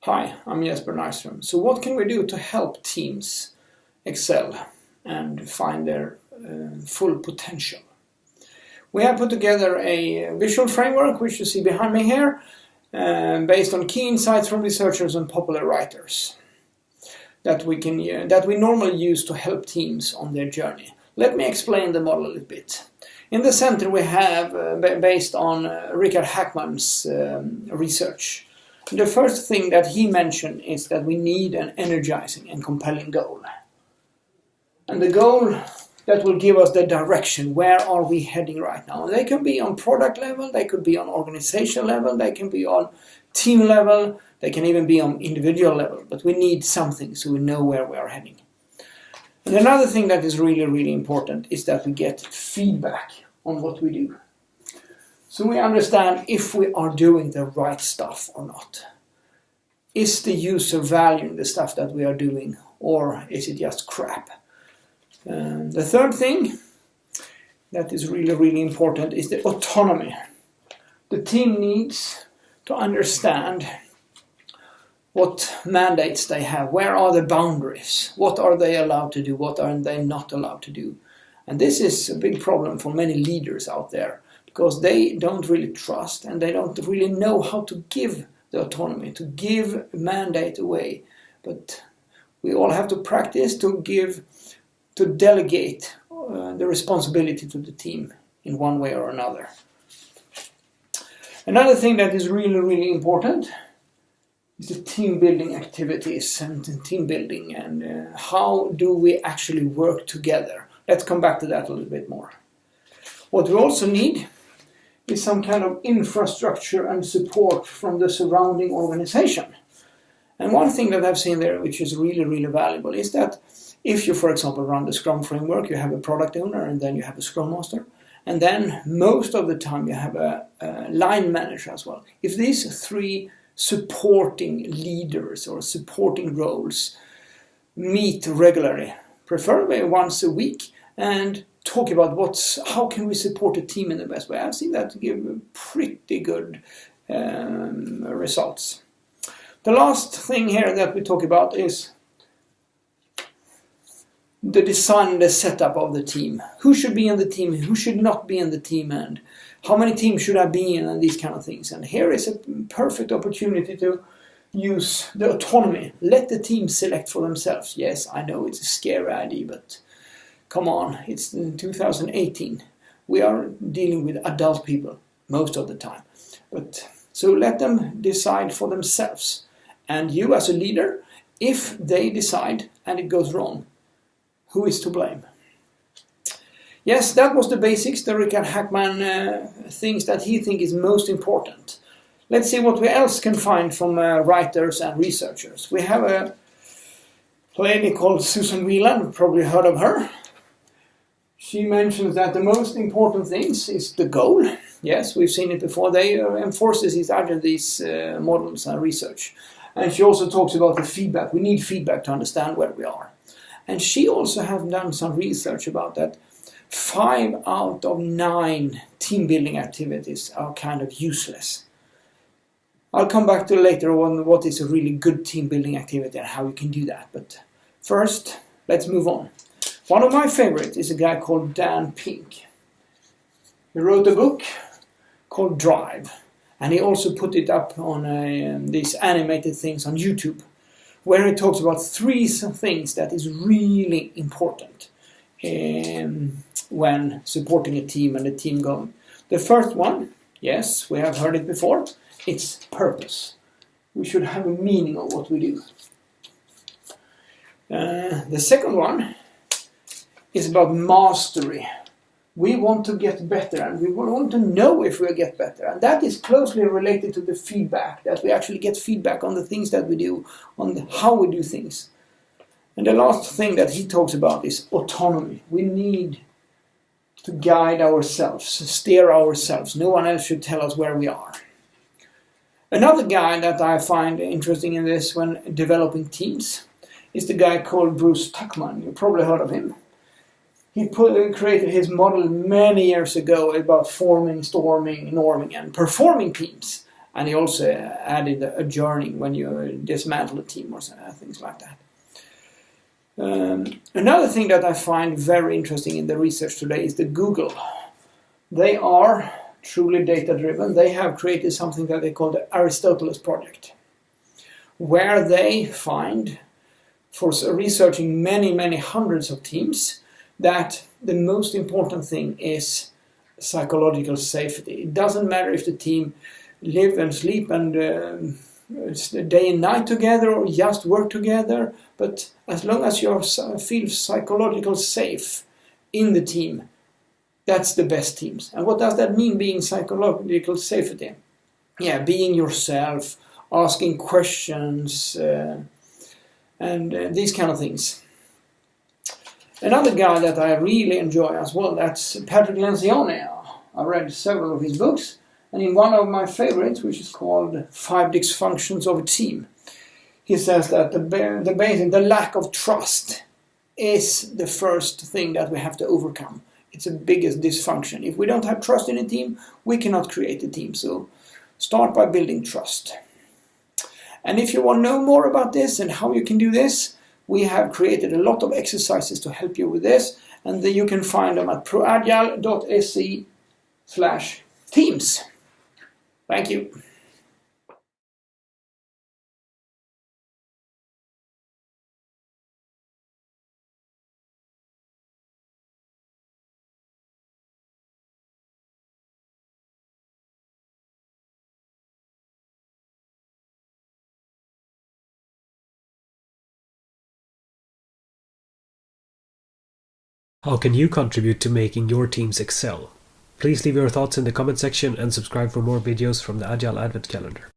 Hi, I'm Jesper Nyström. So what can we do to help teams excel and find their full potential? We have put together a visual framework, which you see behind me here, based on key insights from researchers and popular writers that we normally use to help teams on their journey. Let me explain the model a little bit. In the center we have, based on Richard Hackman's research, the first thing that he mentioned is that we need an energizing and compelling goal. And the goal that will give us the direction, where are we heading right now? They can be on product level, they could be on organization level, they can be on team level, they can even be on individual level, but we need something so we know where we are heading. And another thing that is really, really important is that we get feedback on what we do. So we understand if we are doing the right stuff or not. Is the user valuing the stuff that we are doing, or is it just crap? The third thing that is really, really important is the autonomy. The team needs to understand what mandates they have, where are the boundaries, what are they allowed to do, what are they not allowed to do. And this is a big problem for many leaders out there, because they don't really trust and they don't really know how to give the autonomy, to give mandate away. But we all have to practice to delegate the responsibility to the team in one way or another. Another thing that is really, really important is the team building activities and team building, and how do we actually work together. Let's come back to that a little bit more. What we also need is some kind of infrastructure and support from the surrounding organization. And one thing that I've seen there, which is really, really valuable, is that if you, for example, run the Scrum framework, you have a product owner and then you have a Scrum master, and then most of the time you have a line manager as well. If these three supporting leaders or supporting roles meet regularly, preferably once a week, and talk about how can we support the team in the best way. I've seen that give pretty good results. The last thing here that we talk about is the design and the setup of the team. Who should be in the team, who should not be in the team, and how many teams should I be in, and these kind of things. And here is a perfect opportunity to use the autonomy. Let the team select for themselves. Yes, I know it's a scary idea, but come on, it's 2018. We are dealing with adult people most of the time. But so let them decide for themselves. And you as a leader, if they decide and it goes wrong, who is to blame? Yes, that was the basics, the Richard Hackman things that he thinks is most important. Let's see what we else can find from writers and researchers. We have a lady called Susan Whelan, you've probably heard of her. She mentions that the most important things is the goal. Yes, we've seen it before. They enforces these models and research. And she also talks about the feedback. We need feedback to understand where we are. And she also has done some research about that 5 out of 9 team building activities are kind of useless. I'll come back to later on what is a really good team building activity and how you can do that. But first, let's move on. One of my favorites is a guy called Dan Pink. He wrote a book called Drive, and he also put it up on these animated things on YouTube, where he talks about 3 things that is really important when supporting a team and a team goal. The first one, yes, we have heard it before, it's purpose. We should have a meaning of what we do. The second one is about mastery. We want to get better, and we want to know if we'll get better. And that is closely related to the feedback, that we actually get feedback on the things that we do, on how we do things. And the last thing that he talks about is autonomy. We need to guide ourselves, steer ourselves. No one else should tell us where we are. Another guy that I find interesting in this when developing teams is the guy called Bruce Tuckman. You've probably heard of him. He created his model many years ago about forming, storming, norming, and performing teams. And he also added adjourning when you dismantle a team or things like that. Another thing that I find very interesting in the research today is the Google. They are truly data-driven. They have created something that they call the Aristoteles Project, where they find, for researching many hundreds of teams, that the most important thing is psychological safety. It doesn't matter if the team live and sleep and day and night together or just work together, but as long as you feel psychological safe in the team, that's the best teams. And what does that mean, being psychological safety? Yeah, being yourself, asking questions, and these kind of things. Another guy that I really enjoy as well, that's Patrick Lencioni. I read several of his books, and in one of my favorites, which is called 5 Dysfunctions of a Team, he says that the lack of trust is the first thing that we have to overcome. It's the biggest dysfunction. If we don't have trust in a team, we cannot create a team. So start by building trust. And if you want to know more about this and how you can do this, we have created a lot of exercises to help you with this, and you can find them at proagile.se/teams. Thank you. How can you contribute to making your teams excel? Please leave your thoughts in the comment section and subscribe for more videos from the Agile Advent Calendar.